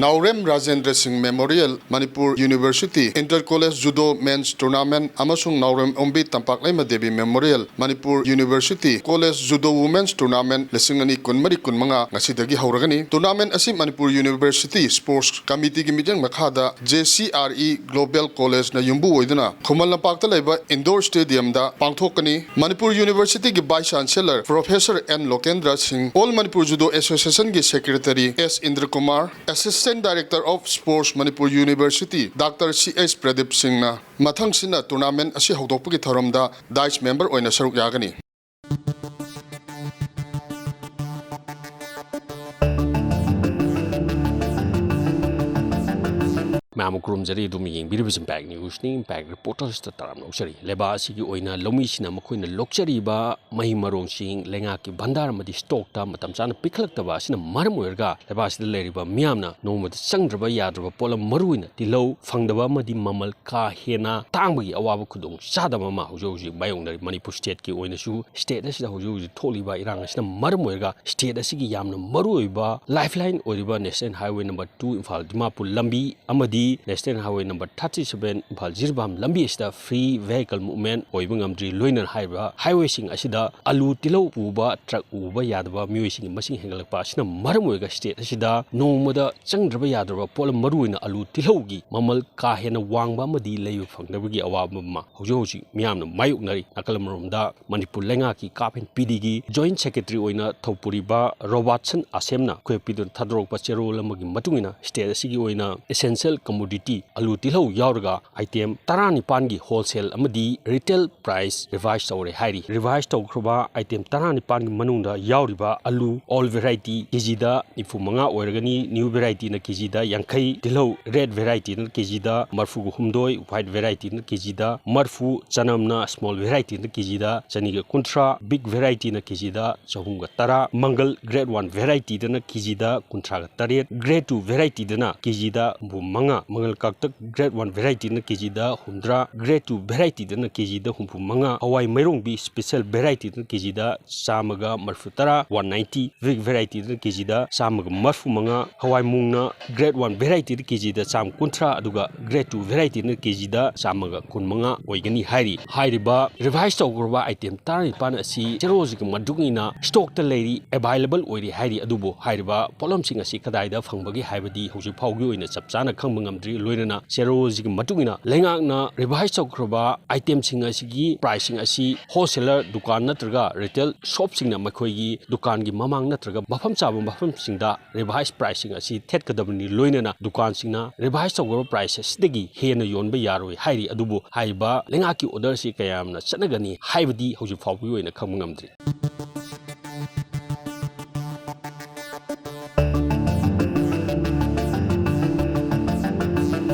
Naurem Rajendra Singh Memorial Manipur University Inter-College Judo Men's Tournament amasung Naurem Ombi Tampaklema Devi Memorial Manipur University College Judo Women's Tournament lesingani kunmari kunmanga ngasidagi hauragani tournament asi Manipur University Sports Committee gi mijang makhada JCRE Global College na yumbu oiduna Khumal Pakta leba indoor stadium da pangthokani Manipur University gi Vice Chancellor Professor N Lokendra Singh All Manipur Judo Association gi Secretary S Indra Kumar Assistant Director of Sports Manipur University Dr. C.S. Pradeep Singh na mathang sina tournament asi hodokpagi tharamda dice member oina saruk yagani Mamukrum Jari Duming, Bidivision Bag News, Name Bag Reporters to Taramosari, Lebasi, Oina, Lomisina, Makuina, Lokchariba, Mahimaron Sing, Lengaki, Bandar, Madi Stokta, Matamsana, Pikalaktabas, and Marmurga, Lebas the Leriba, Miamna, no with Sandraba Yadra, Pola Maruina, Tilo, Fangdava, Madi Mamal, Ka, Hena, Tangi, Awabakudung, Sadamama, Joji, Bayong, Manipur State, Oinashu, State as the Hojoji, Toliba, Irangas, Marmurga, State as Yamna, Maruiba, Lifeline, Oriba, National Highway number 2, in Faldimapu, Lambi, Amadi. National Highway number 37 Jirbam Lambi is the free vehicle movement Oibungamdri Loinan Highway Sing Asida Alu Tilo Uba Truck Uba Yadaba Musing Machine Hangalapasina Maramuga State Asida no mother Chandraba Yadaba Pola Maruina Alu Tilogi Mamal Kahena Wangba Madi Layu Fangdabagi Awabama Hojoji Miam Mayuknari Nakalamrumda Manipur Lengaki Kapin Pidigi Joint Secretary Oina Taupuriba Robertson Asemna Kwepidun Tadrok Pachero Lamagi Matungina State Sigi Oina Essential Commodity Alu Tilo Yaurga item Tarani Pangi wholesale Amadi retail price revised over Hari revised Okroba item Tarani Pangi Manunda Yauriba Alu all variety Kizida Ifumanga Organi new variety na Kizida Yankai Tilo red variety na Kizida Marfu Humdoi white variety na Kizida Marfu Chanamna small variety na Kizida Chaniga Kuntra big variety na Kizida Chahunga Tara Mangal grade 1 variety na Kizida Kuntra Taret grade 2 variety na Kizida Bumanga Mangal Kaktak grade 1 variety na Kizida Hundra grade 2 variety na Kizida Humpu Manga Hawaii Mairongbi special variety na Kizida Samaga Marfutara 190 big variety na Kizida Samaga Marfu Manga Hawaii Mungna grade 1 variety na Kizida Sam Kuntra aduga grade 2 variety na Kizida Samaga Kunmanga Oigani Hari Hairiba revised Ogurba item Tari Pan asi Cherozik Madugina stock the lady available Oiri Hari Adubo Hairiba Polom Sing asi Kadaida Fangbagi Haibadi Hoji Paugu in a Sapsana Kambangamdri Loirana Cherozik Matugina Lengana revised Ogurba item Singasi pricing asi wholesaler Dukan Natraga retail shop Singna Makoigi Dukangi Mamang Natraga Bafam Sabum Bafam Singda revised pricing asi Ted Kadabni Loinana Dukan Singna revised Ogurba prices Digi Hena Yonba Yaroi Hairi Adubo Haiba Lengaki Odersi Kayamna Chanagani Haibadi Hoji Paugu in a Kambangamdri.